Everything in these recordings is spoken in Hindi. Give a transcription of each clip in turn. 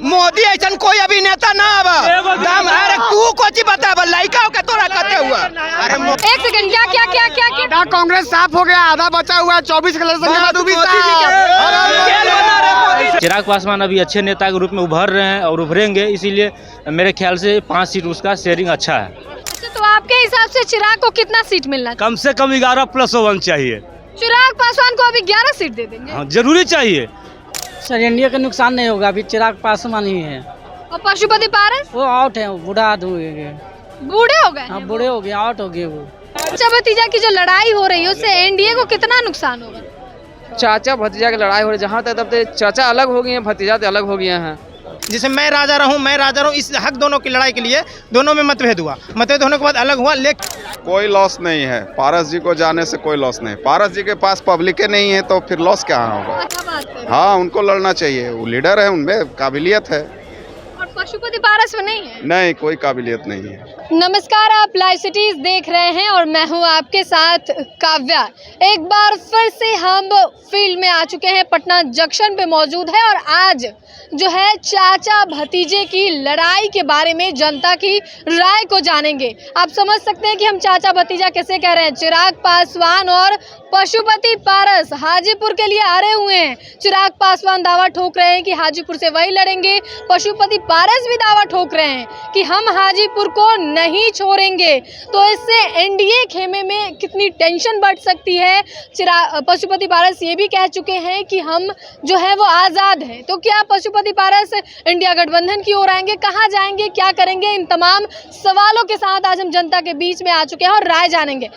मोदी ऐसा कोई अभिनेता ना अरे तू कुछ बता लड़का के तोरा कहते हुआ। अरे एक सेकंड, क्या क्या क्या क्या क्या आधा कांग्रेस साफ हो गया, आधा बचा हुआ है। 24 कलर चिराग पासवान अभी अच्छे नेता के रूप में उभर रहे हैं और उभरेंगे, इसीलिए मेरे ख्याल से 5 सीट उसका शेयरिंग अच्छा है। अच्छा, तो आपके हिसाब से चिराग को कितना सीट मिलना चाहिए? कम से कम 11+1 चाहिए। चिराग पासवान को अभी 11 सीट दे देंगे? हाँ, जरूरी चाहिए। सर एनडीए का नुकसान नहीं होगा, अभी चिराग पासवान ही है। और पशुपति पारस वो आउट है, बूढ़ा आदमी है। बूढ़े हो गए? हाँ, बूढ़े हो गए, आउट हो गए वो। चाचा भतीजा की जो लड़ाई हो रही है उससे एनडीए को कितना नुकसान होगा? चाचा भतीजा की लड़ाई हो रही है, जहाँ तक तब चाचा अलग हो गए हैं, भतीजा तो अलग हो गए हैं। जैसे मैं राजा रहूं, इस हक दोनों की लड़ाई के लिए दोनों में मतभेद हुआ, मतभेद होने के बाद अलग हुआ। लेकिन कोई लॉस नहीं है, पारस जी को जाने से कोई लॉस नहीं। पारस जी के पास पब्लिक नहीं है तो फिर लॉस क्या होगा? अच्छा बात है। हाँ, उनको लड़ना चाहिए, वो लीडर है, उनमें काबिलियत है। और पशुपति पारस में नहीं है? नहीं, कोई काबिलियत नहीं है। नमस्कार, आप लाइव सिटीज देख रहे हैं और मैं हूं आपके साथ काव्या। एक बार फिर से हम फील्ड में आ चुके हैं, पटना जंक्शन पे मौजूद है और आज जो है चाचा भतीजे की लड़ाई के बारे में जनता की राय को जानेंगे। आप समझ सकते हैं कि हम चाचा भतीजा कैसे कह रहे हैं। चिराग पासवान और पशुपति पारस हाजीपुर के लिए आ रहे हुए हैं। चिराग पासवान दावा ठोक रहे हैं कि हाजीपुर से वही लड़ेंगे, पशुपति पारस भी दावा ठोक रहे हैं कि हम हाजीपुर को नहीं छोड़ेंगे। तो इससे एनडीए खेमे में कितनी टेंशन बढ़ सकती है। पशुपति पारस ये भी कह चुके हैं कि हम जो है वो आज़ाद हैं। तो क्या पशुपति पारस इंडिया गठबंधन की ओर आएंगे, कहाँ जाएंगे, क्या करेंगे, इन तमाम सवालों के साथ आज हम जनता के बीच में आ चुके हैं और राय जानेंगे।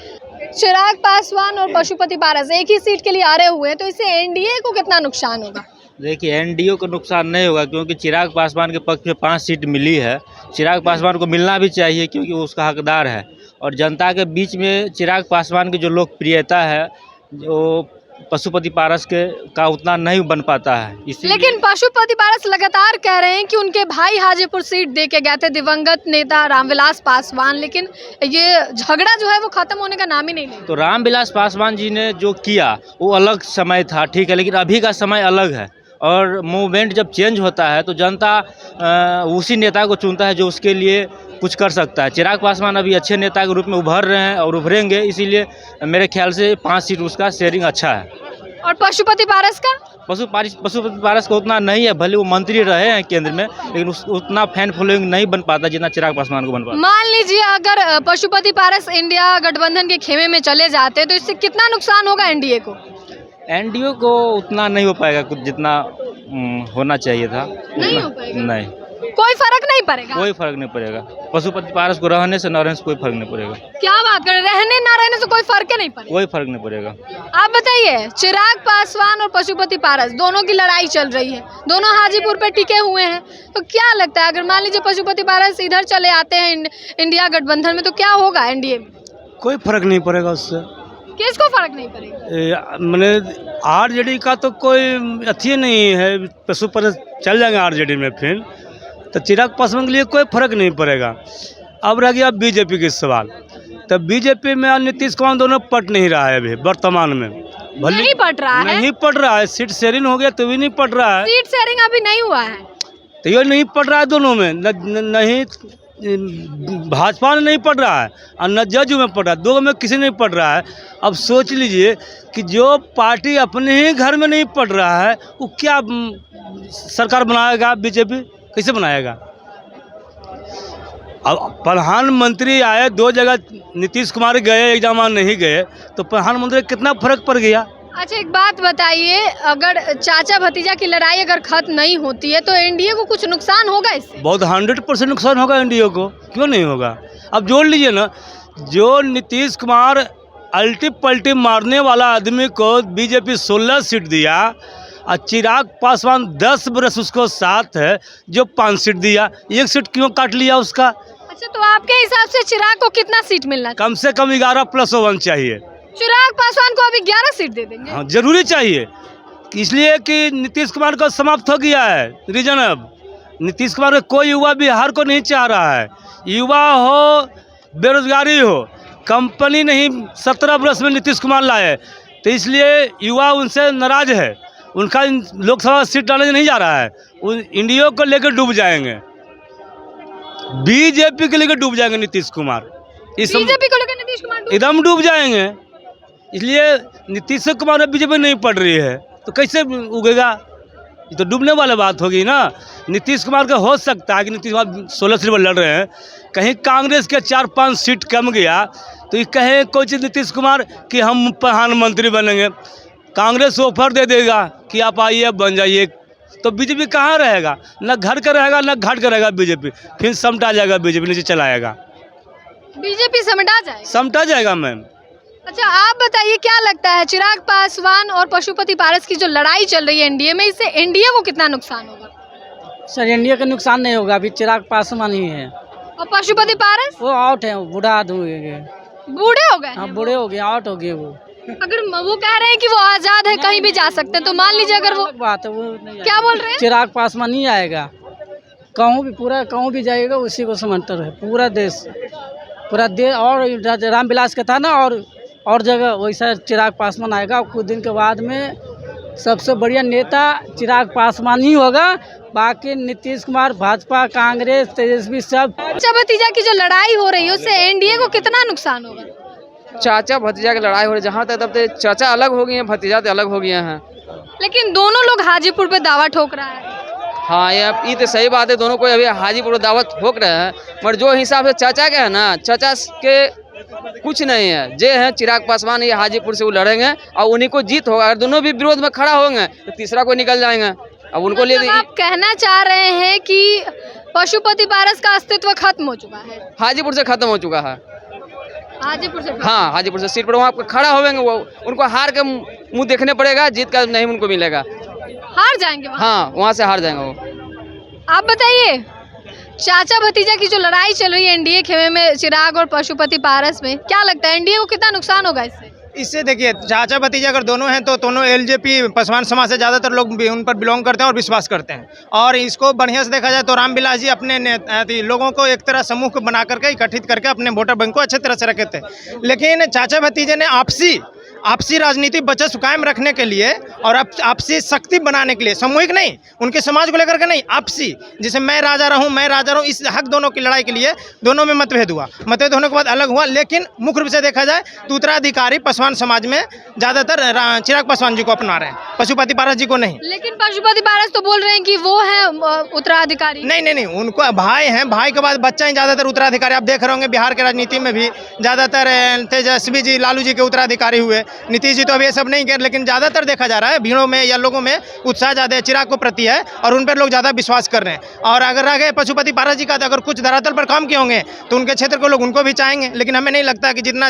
चिराग पासवान और पशुपति पारस एक ही सीट के लिए आ रहे हुए हैं, तो इससे एनडीए को कितना नुकसान होगा? देखिए, एनडीए को नुकसान नहीं होगा क्योंकि चिराग पासवान के पक्ष में 5 सीट मिली है। चिराग पासवान को मिलना भी चाहिए क्योंकि वो उसका हकदार है और जनता के बीच में चिराग पासवान की जो लोकप्रियता है वो पशुपति पारस का उतना नहीं बन पाता है। लेकिन पशुपति पारस लगातार कह रहे हैं कि उनके भाई हाजीपुर सीट दे के गए थे, दिवंगत नेता रामविलास पासवान, लेकिन ये झगड़ा जो है वो खत्म होने का नाम ही नहीं लेता। तो रामविलास पासवान जी ने जो किया वो अलग समय था, ठीक है, लेकिन अभी का समय अलग है और मूवमेंट जब चेंज होता है तो जनता उसी नेता को चुनता है जो उसके लिए कुछ कर सकता है। चिराग पासवान अभी अच्छे नेता के रूप में उभर रहे हैं और उभरेंगे, इसीलिए मेरे ख्याल से 5 सीट उसका शेयरिंग अच्छा है। और पशुपति पारस का? पशुपति पारस का उतना नहीं है, भले वो मंत्री रहे हैं केंद्र में, लेकिन उतना फैन फॉलोइंग नहीं बन पाता जितना चिराग पासवान को बन पाता। मान लीजिए अगर पशुपति पारस इंडिया गठबंधन के खेमे में चले जाते हैं तो इससे कितना नुकसान होगा एनडीए को? एनडीए को उतना नहीं हो पाएगा कुछ जितना होना चाहिए था। नहीं हो पाएगा? नहीं, कोई फर्क नहीं पड़ेगा? कोई फर्क नहीं पड़ेगा। पशुपति पारस को रहने से न रहने से कोई फर्क नहीं पड़ेगा। क्या बात कर, रहने ना रहने से कोई फर्क नहीं पड़ेगा? कोई फर्क नहीं पड़ेगा। आप बताइए, चिराग पासवान और पशुपति पारस दोनों की लड़ाई चल रही है, दोनों हाजीपुर पे टिके हुए हैं, तो क्या लगता है अगर मान लीजिए पशुपति पारस इधर चले आते हैं इंडिया गठबंधन में तो क्या होगा एनडीए में? कोई फर्क नहीं पड़ेगा उससे। किसको फर्क नहीं पड़ेगा? मैंने आरजेडी का तो कोई अच्छी नहीं है, पशुपति चल जाएंगे आरजेडी में, फिर तो चिराग पासवान के लिए कोई फर्क नहीं पड़ेगा। अब रह गया बीजेपी के सवाल, तो बीजेपी में नीतीश कुमार दोनों पट नहीं रहा है अभी वर्तमान में। नहीं पट रहा है? नहीं पट रहा है, सीट शेयरिंग हो गया तो भी नहीं पट रहा है। सीट शेयरिंग अभी नहीं हुआ है तो ये नहीं पट रहा है दोनों में, नहीं भाजपा में नहीं पड़ रहा है और न जदयू में पड़ रहा है, दो में किसी नहीं पड़ रहा है। अब सोच लीजिए कि जो पार्टी अपने ही घर में नहीं पड़ रहा है वो क्या सरकार बनाएगा? बीजेपी कैसे बनाएगा? अब प्रधानमंत्री आए, 2 जगह नीतीश कुमार गए, एक जगह नहीं गए, तो प्रधानमंत्री कितना फर्क पड़ गया। अच्छा, एक बात बताइए, अगर चाचा भतीजा की लड़ाई अगर खत्म नहीं होती है तो एनडीए को कुछ नुकसान होगा इससे? बहुत 100% नुकसान होगा एनडीए को, क्यों नहीं होगा? अब जोड़ लीजिए ना, जो नीतीश कुमार अल्टी पल्टी मारने वाला आदमी को बीजेपी 16 सीट दिया और चिराग पासवान 10 बरस उसको साथ है जो 5 सीट दिया, 1 सीट क्यों काट लिया उसका? अच्छा, तो आपके हिसाब से चिराग को कितना सीट मिलना चाहिए? कम से कम 11+1 चाहिए। चिराग पासवान को अभी 11 सीट दे देंगे? हाँ, जरूरी चाहिए, इसलिए कि नीतीश कुमार को समाप्त हो गया है रीजन। अब नीतीश कुमार कोई युवा बिहार को नहीं चाह रहा है, युवा हो, बेरोजगारी हो, कंपनी नहीं 17 वर्ष में नीतीश कुमार लाए, तो इसलिए युवा उनसे नाराज है उनका लोकसभा सीट डालने नहीं जा रहा है, इंडिया को लेकर डूब जाएंगे, बीजेपी के लेकर डूब जाएंगे नीतीश कुमार। बीजेपी को लेकर नीतीश कुमार एकदम डूब जाएंगे। इसलिए नीतीश कुमार में बीजेपी नहीं पड़ रही है तो कैसे उगेगा, ये तो डूबने वाली बात होगी ना। नीतीश कुमार का हो सकता है कि नीतीश कुमार 16 सीट पर लड़ रहे हैं, कहीं कांग्रेस के 4-5 सीट कम गया तो ये कहे कोई चीज़ नीतीश कुमार कि हम प्रधानमंत्री बनेंगे, कांग्रेस ऑफर दे देगा कि आप आइए बन जाइए, तो बीजेपी कहाँ रहेगा, न घर का रहेगा न घाट का रहेगा बीजेपी, फिर समटा जाएगा, बीजेपी नीचे चला आएगा, बीजेपी समटा जाएगा मैम। अच्छा, आप बताइए क्या लगता है चिराग पासवान और पशुपति पारस की जो लड़ाई चल रही है एनडीए में, इससे एनडीए को कितना नुकसान होगा? सर एनडीए का नुकसान नहीं होगा, अभी चिराग पासवान ही है। और पशुपति पारस वो आउट है, बूढ़ा आदमी हो गए। बूढ़े हो गए? हाँ बूढ़े हो गए, आउट हो गए वो। अगर वो कह रहे हैं कि वो आजाद है, कहीं भी जा सकते हैं, तो मान लीजिए अगर वो बात है, वो नहीं क्या बोल रहे हैं? चिराग पासवान नहीं आएगा, कहूँ भी जाएगा उसी को समर्थन है पूरा देश। और रामविलास का था ना, और जगह वैसा चिराग पासवान आएगा। कुछ दिन के बाद में सबसे बढ़िया नेता चिराग पासवान ही होगा, बाकी नीतीश कुमार, भाजपा, कांग्रेस, तेजस्वी सब। चाचा भतीजा की जो लड़ाई हो रही है उससे एनडीए को कितना नुकसान होगा? चाचा भतीजा की लड़ाई हो रही है, जहाँ तक तब तक चाचा अलग हो गए हैं, भतीजा तो अलग हो गए हैं। लेकिन दोनों लोग हाजीपुर पे दावा ठोक रहा है। हाँ ये तो सही बात है, दोनों को अभी हाजीपुर दावत ठोक रहे हैं, मगर जो हिसाब से चाचा के है ना, चाचा के कुछ नहीं है, जे है चिराग पासवान, ये हाजीपुर से वो लड़ेंगे और उन्हीं को जीत होगा। अगर दोनों भी विरोध में खड़ा होंगे तो तीसरा कोई निकल जाएंगे। अब उनको लिए आप कहना चाह रहे हैं कि पशुपति पारस का अस्तित्व खत्म हो चुका है? हाजीपुर से खत्म हो चुका है। हाजीपुर से? हाँ, हाजीपुर से सीट पर वहाँ खड़ा होंगे, वो उनको हार के मुंह देखने पड़ेगा, जीत का नहीं उनको मिलेगा, हार जाएंगे। हाँ, वहाँ से हार जाएंगे वो। आप बताइए, चाचा भतीजा की जो लड़ाई चल रही है एनडीए खेमे में, चिराग और पशुपति पारस में, क्या लगता है एनडीए को कितना नुकसान होगा इससे? इससे देखिए, चाचा भतीजा अगर दोनों हैं तो दोनों एलजेपी पासवान समाज से ज़्यादातर लोग भी उन पर बिलोंग करते हैं और विश्वास करते हैं। और इसको बढ़िया से देखा जाए तो रामविलास जी अपने लोगों को एक तरह समूह को बना करके इकट्ठित करके अपने वोटर बैंक को अच्छे तरह से रखे थे। लेकिन चाचा भतीजे ने आपसी राजनीति बचत कायम रखने के लिए और आपसी शक्ति बनाने के लिए, सामूहिक नहीं, उनके समाज को लेकर के नहीं, आपसी, जैसे मैं राजा रहूं, इस हक दोनों की लड़ाई के लिए दोनों में मतभेद हुआ। मतभेद होने के बाद अलग हुआ, लेकिन मुख्य रूप से देखा जाए तो उत्तराधिकारी पासवान समाज में ज़्यादातर चिराग पासवान जी को अपना रहे हैं, पशुपति पारस जी को नहीं। लेकिन पशुपति पारस तो बोल रहे हैं कि वो है उत्तराधिकारी। नहीं, उनको भाई हैं, भाई के बाद बच्चा ही ज़्यादातर उत्तराधिकारी। आप देख रहे होंगे बिहार के राजनीति में भी ज़्यादातर तेजस्वी जी, लालू जी के उत्तराधिकारी हुए। नीतीश जी तो अभी ये सब नहीं कर, लेकिन ज़्यादातर देखा जा रहा है भीड़ों में या लोगों में उत्साह ज़्यादा चिराग को प्रति है और उन पर लोग ज़्यादा विश्वास कर रहे हैं। और अगर रह गए पशुपति पारस जी का, तो अगर कुछ धरातल पर काम किए होंगे तो उनके क्षेत्र को लोग उनको भी चाहेंगे, लेकिन हमें नहीं लगता कि जितना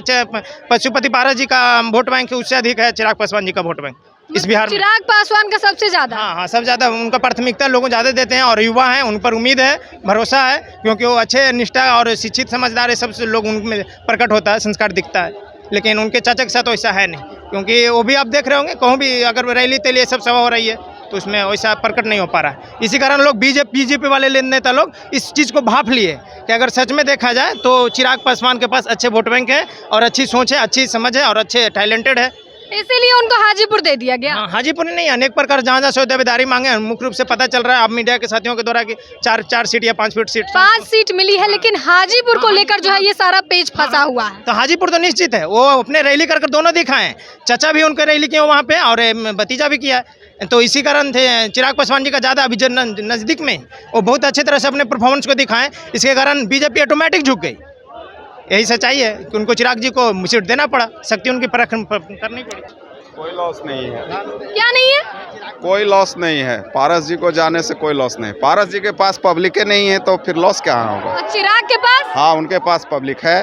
पशुपति पारस जी का वोट बैंक है उससे अधिक है चिराग पासवान जी का वोट बैंक इस बिहार में। चिराग पासवान का सबसे ज़्यादा? हाँ, सबसे ज़्यादा उनका प्राथमिकता लोगों ज़्यादा देते हैं और युवा हैं, उन पर उम्मीद है, भरोसा है, क्योंकि वो अच्छे, निष्ठा और शिक्षित समझदार है, सबसे लोग उनमें प्रकट होता है, संस्कार दिखता है। लेकिन उनके चाचा के साथ वैसा है नहीं, क्योंकि वो भी आप देख रहे होंगे, कहूँ भी अगर रैली तेली ये सब सभा हो रही है तो उसमें वैसा प्रकट नहीं हो पा रहा है। इसी कारण लोग बीजेपी वाले नेता लोग इस चीज़ को भाप लिए कि अगर सच में देखा जाए तो चिराग पासवान के पास अच्छे वोट बैंक है और अच्छी सोच है, अच्छी समझ है और अच्छे टैलेंटेड है, इसीलिए उनको हाजीपुर दे दिया गया। हाँ, हाजीपुर नहीं, अनेक प्रकार जहाँ से दावेदारी मांगे, मुख्य रूप से पता चल रहा है आप मीडिया के साथियों के द्वारा कि 4 सीट या 5 सीट 5 सीट मिली है, लेकिन हाजीपुर को लेकर जो है ये सारा पेच फंसा हुआ है। तो हाजीपुर तो निश्चित है, वो अपने रैली कर दोनों दिखाएं, चाचा भी उनके रैली किए वहाँ पे और भतीजा भी किया है, तो इसी कारण थे चिराग पासवान जी का ज़्यादा अभी नज़दीक में वो बहुत अच्छी तरह से अपने परफॉर्मेंस को दिखाएं, इसके कारण बीजेपी ऑटोमेटिक झुक गई। यही सच्चाई है कि उनको चिराग जी को सीट देना पड़ा, शक्ति उनकी परख करनी पड़ी। कोई लॉस नहीं है। क्या नहीं है? कोई लॉस नहीं है, पारस जी को जाने से कोई लॉस नहीं। पारस जी के पास पब्लिक नहीं है तो फिर लॉस क्या होगा? चिराग के पास? हाँ, उनके पास पब्लिक है।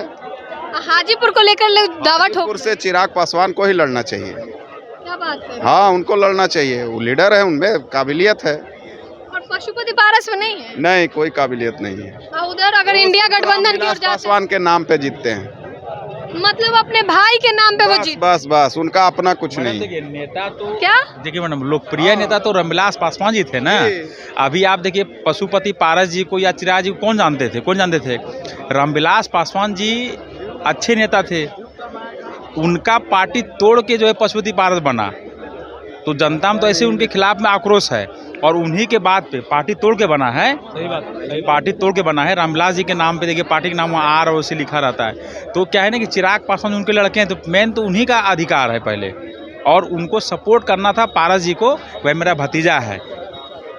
हाजीपुर को लेकर दावा ठोक। हाजीपुर से चिराग पासवान को ही लड़ना चाहिए। क्या बात है? हाँ, उनको लड़ना चाहिए, वो लीडर है, उनमें काबिलियत है। और पशुपति पारस में नहीं है? नहीं, कोई काबिलियत नहीं है। उधर अगर इंडिया गठबंधन की ओर जाते, पासवान के नाम पे जीतते हैं, मतलब अपने भाई के नाम पे वो जीत। बस उनका अपना कुछ नहीं। नेता तो क्या देखिए मैडम, लोकप्रिय नेता तो रामविलास पासवान जी थे ना। अभी आप देखिए पशुपति पारस जी को या चिराग जी को कौन जानते थे? रामविलास पासवान जी अच्छे नेता थे, उनका पार्टी तोड़ के जो है पशुपति पारस बना, तो जनता में तो ऐसे उनके खिलाफ में आक्रोश है। और उन्हीं के बाद पे पार्टी तोड़ के बना है, पार्टी तोड़ के बना है। रामविलास जी के नाम पे देखिए पार्टी का नाम वहाँ आर और से लिखा रहता है। तो क्या है ना कि चिराग पासवान उनके लड़के हैं, तो मेन तो उन्हीं का अधिकार है पहले, और उनको सपोर्ट करना था पारस जी को। वह मेरा भतीजा है,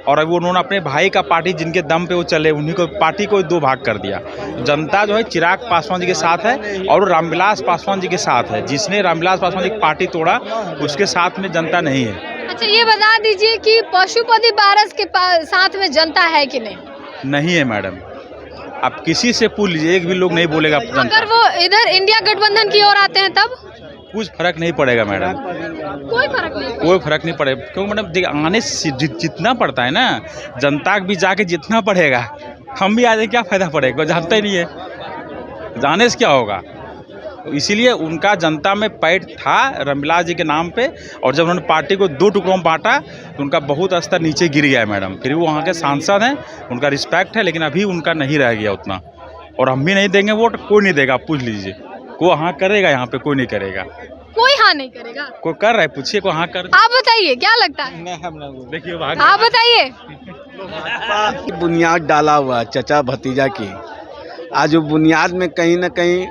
और अभी उन्होंने अपने भाई का पार्टी जिनके दम पे वो चले, उन्हीं को पार्टी को दो भाग कर दिया। जनता जो है चिराग पासवान जी के साथ है और रामविलास पासवान जी के साथ है। जिसने रामविलास पासवान जी की पार्टी तोड़ा उसके साथ में जनता नहीं है। अच्छा, ये बता दीजिए कि पशुपति पारस के साथ में जनता है कि नहीं? नहीं है मैडम, आप किसी से पूछ लीजिए, एक भी लोग नहीं बोलेगा जनता। अगर वो इधर इंडिया गठबंधन की ओर आते हैं तब कुछ फर्क नहीं पड़ेगा मैडम, कोई फर्क नहीं? कोई फर्क नहीं पड़ेगा। क्योंकि मैडम देखिए, आने से जितना पड़ता है ना, जनता भी जाके जितना पड़ेगा, हम भी आ जाए क्या फ़ायदा पड़ेगा, कोई जानता ही नहीं है, जाने से क्या होगा। इसीलिए उनका जनता में पैठ था रामविलास जी के नाम पे, और जब उन्होंने पार्टी को दो टुकड़ों में बांटा तो उनका बहुत स्तर नीचे गिर गया है मैडम। फिर वो वहाँ के सांसद हैं, उनका रिस्पेक्ट है, लेकिन अभी उनका नहीं रह गया उतना, और हम भी नहीं देंगे वोट, कोई नहीं देगा। आप पूछ लीजिए, कोई हाँ करेगा? यहाँ पे कोई नहीं करेगा। कोई हाँ नहीं करेगा? कोई कर रहा है, पूछिए कोई हाँ कर। आप बताइए क्या लगता है? देखिए आप बताइए। बुनियाद डाला हुआ चचा भतीजा की, आज वो बुनियाद में कहीं ना कहीं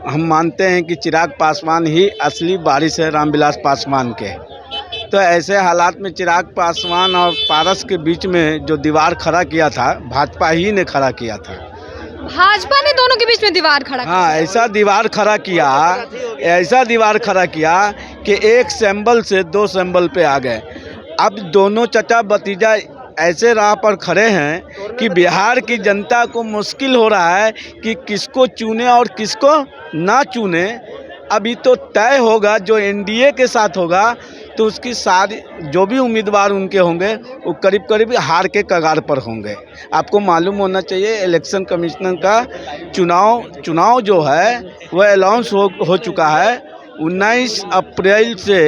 हम मानते हैं कि चिराग पासवान ही असली वारिस है रामविलास पासवान के। तो ऐसे हालात में चिराग पासवान और पारस के बीच में जो दीवार खड़ा किया था, भाजपा ही ने खड़ा किया था। भाजपा ने दोनों के बीच में दीवार खड़ा किया? हाँ, ऐसा दीवार खड़ा किया कि एक सिंबल से दो सिंबल पे आ गए। अब दोनों चचा भतीजा ऐसे राह पर खड़े हैं कि बिहार की जनता को मुश्किल हो रहा है कि किसको चुने और किसको ना चुने। अभी तो तय होगा, जो एनडीए के साथ होगा तो उसकी सारी जो भी उम्मीदवार उनके होंगे वो करीब करीब हार के कगार पर होंगे। आपको मालूम होना चाहिए, इलेक्शन कमिश्नर का चुनाव जो है वह अनाउंस हो चुका है। 19 अप्रैल से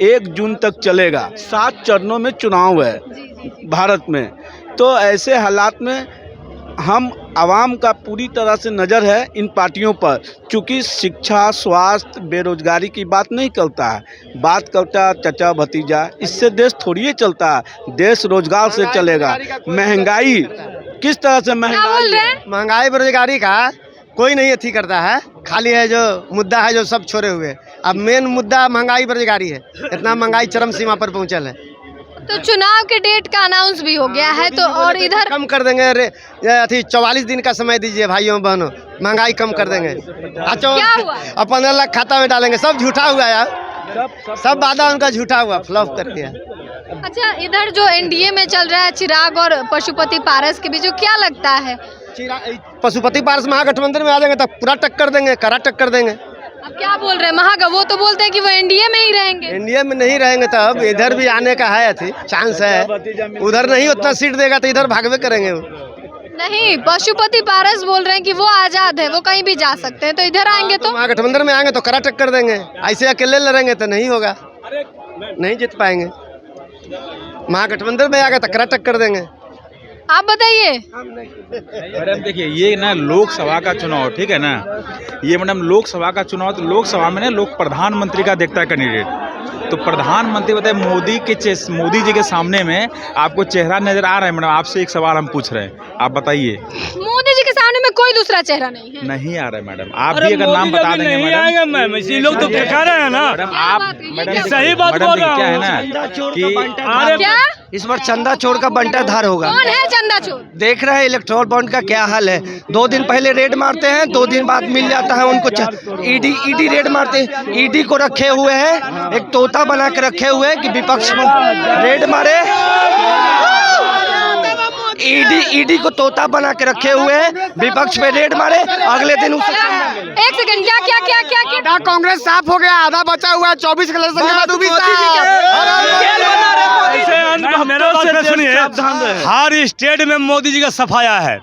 1 जून तक चलेगा। 7 चरणों में चुनाव है भारत में। तो ऐसे हालात में हम आवाम का पूरी तरह से नज़र है इन पार्टियों पर, क्योंकि शिक्षा, स्वास्थ्य, बेरोजगारी की बात नहीं करता है, बात करता है चचा भतीजा। इससे देश थोड़ी ही चलता है, देश रोजगार से चलेगा। महंगाई किस तरह से महंगाई बेरोजगारी का कोई नहीं अथी करता है, खाली है जो मुद्दा है जो सब छोड़े हुए। अब मेन मुद्दा महंगाई बेरोजगारी है, इतना महंगाई चरम सीमा पर पहुंचल है। तो चुनाव के डेट का अनाउंस भी हो गया है, तो और इधर कम कर देंगे। अथी 44 दिन का समय दीजिए भाइयों बहनों, महंगाई कम कर देंगे। क्या हुआ? अब 15 लाख खाता में डालेंगे। सब झूठा हुआ यार, सब वादा उनका झूठा हुआ, फ्लॉप कर दिया। अच्छा, इधर जो एनडीए में चल रहा है चिराग और पशुपति पारस के बीच, क्या लगता है? पशुपति पारस महागठबंधन में आ जाएंगे तो पूरा टक्कर देंगे, कड़ा टक्कर देंगे। अब क्या बोल रहे हैं वो तो बोलते हैं कि वो एनडीए में ही रहेंगे। एनडीए में नहीं रहेंगे तो अब इधर भी आने का है अथी चांस है। उधर नहीं उतना सीट देगा तो इधर भागवे करेंगे। नहीं, पशुपति पारस बोल रहे हैं कि वो आजाद है, वो कहीं भी जा सकते हैं, तो इधर आएंगे तो महागठबंधन में आएंगे तो कड़ा टक्कर देंगे। ऐसे अकेले लड़ेंगे तो नहीं होगा, नहीं जीत पाएंगे। महागठबंधन में आएगा तो कड़ा टक्कर देंगे। आप बताइए। मैडम देखिए, ये ना लोकसभा का चुनाव, ठीक है ना, ये मैडम लोकसभा का चुनाव, तो लोकसभा में ना लोग प्रधानमंत्री का देखता है कैंडिडेट। तो प्रधानमंत्री बताए मोदी जी के सामने में आपको चेहरा नजर आ रहा है? मैडम आपसे एक सवाल हम पूछ रहे हैं, आप बताइए। मोदी जी के सामने में कोई दूसरा चेहरा नहीं है? नहीं आ रहा है मैडम, आप भी अगर नाम बता देंगे मैडम। इसी लोग तो कह रहे हैं ना मैडम, आप मैडम सही बात बोल रहा हूं। क्या है ना कि क्या इस बार चंदा चोर का बंटाधार होगा। कौन है चंदा चोर? देख रहे हैं इलेक्ट्रोल बॉन्ड का क्या हाल है। 2 दिन पहले रेड मारते हैं, 2 दिन बाद मिल जाता है उनको। ईडी रेड मारते हैं। ईडी को रखे हुए हैं, एक तोता बना के रखे हुए हैं कि विपक्ष रेड मारे। ईडी को तोता बना के रखे हुए हैं, विपक्ष पे रेड मारे, अगले दिन उसे। एक सेकंड, क्या कांग्रेस साफ हो गया, आधा बचा हुआ है। 24 के सुनिए, हर स्टेट में मोदी जी का सफाया है,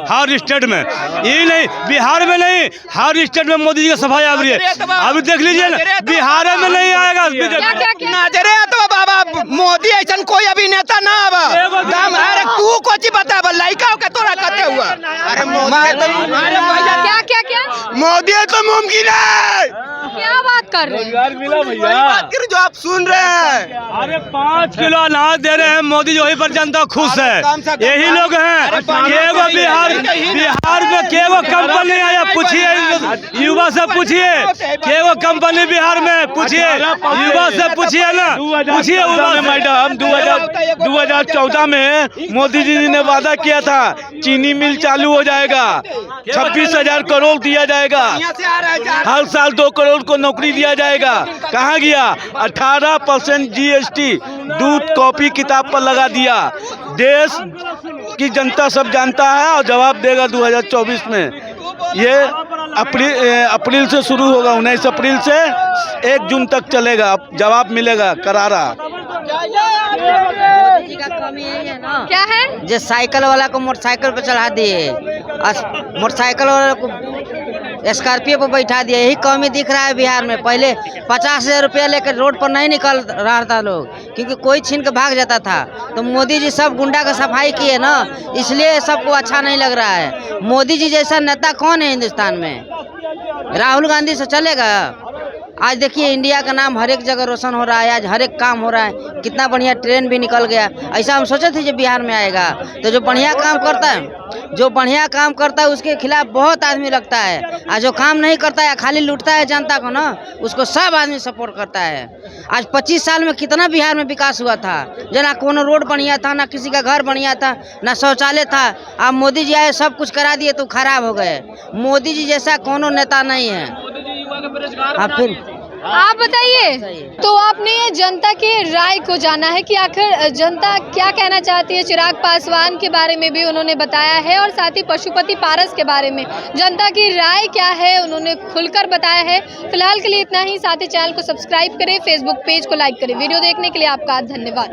हर स्टेट में, ये नहीं बिहार में नहीं, हर स्टेट में मोदी जी का सफाया। अभी देख लीजिए, बिहार में नहीं आएगा। नजरे तो बाबा मोदी ऐसा कोई अभी नेता ना अब दम। अरे तू कोची बता लड़का के तोरा कहते हुआ। अरे क्या क्या क्या मोदी तो मुमकिन है। क्या बात कर रहे हैं? बात कर जो आप सुन रहे हैं। अरे 5 किलो अनाज दे रहे हैं मोदी, जो ही पर जनता खुश है। यही लोग हैं। केवो बिहार में केवो कंपनी आया, पूछिए युवा से, पूछिए केवो कंपनी बिहार में, पूछिए युवा से, पूछिए ना, पूछिए मैडम 2014 में मोदी जी ने वादा किया था चीनी मिल चालू हो जाएगा, 26,000 करोड़ दिया जाएगा, हर साल 2 करोड़ को नौकरी दिया जाएगा। कहाँ गया? 18% GST दूध कॉपी किताब पर लगा दिया। देश की जनता सब जानता है और जवाब देगा 2024 में। ये अप्रैल से शुरू होगा, 19 अप्रैल से 1 जून तक चलेगा, जवाब मिलेगा करारा। मोदी जी का कमी यही है ना, क्या है? जो साइकिल वाला को मोटरसाइकिल पे चढ़ा दिए, मोटरसाइकिल वाला को स्कॉर्पियो पे बैठा दिए। यही कमी दिख रहा है बिहार में। पहले 50,000 रुपया लेकर रोड पर नहीं निकल रहा था लोग, क्योंकि कोई छीन के भाग जाता था। तो मोदी जी सब गुंडा का सफाई किए ना, इसलिए सबको अच्छा नहीं लग रहा है। मोदी जी जैसा नेता कौन है हिंदुस्तान में? राहुल गांधी से चलेगा? आज देखिए इंडिया का नाम हर एक जगह रोशन हो रहा है, आज हर एक काम हो रहा है। कितना बढ़िया ट्रेन भी निकल गया। ऐसा हम सोचे थे जो बिहार में आएगा। तो जो बढ़िया काम करता है उसके खिलाफ बहुत आदमी लगता है, और जो काम नहीं करता है खाली लूटता है जनता को ना, उसको सब आदमी सपोर्ट करता है। आज 25 साल में कितना बिहार में विकास हुआ था, जना कोनो रोड बढ़िया था, ना किसी का घर बढ़िया था, ना शौचालय था। अब मोदी जी आए सब कुछ करा दिए तो खराब हो गए। मोदी जी जैसा कोनो नेता नहीं है। फिर आप बताइए, तो आपने जनता के राय को जाना है कि आखिर जनता क्या कहना चाहती है। चिराग पासवान के बारे में भी उन्होंने बताया है और साथ ही पशुपति पारस के बारे में जनता की राय क्या है उन्होंने खुलकर बताया है। फिलहाल के लिए इतना ही। साथ ही चैनल को सब्सक्राइब करें, फेसबुक पेज को लाइक करें। वीडियो देखने के लिए आपका धन्यवाद।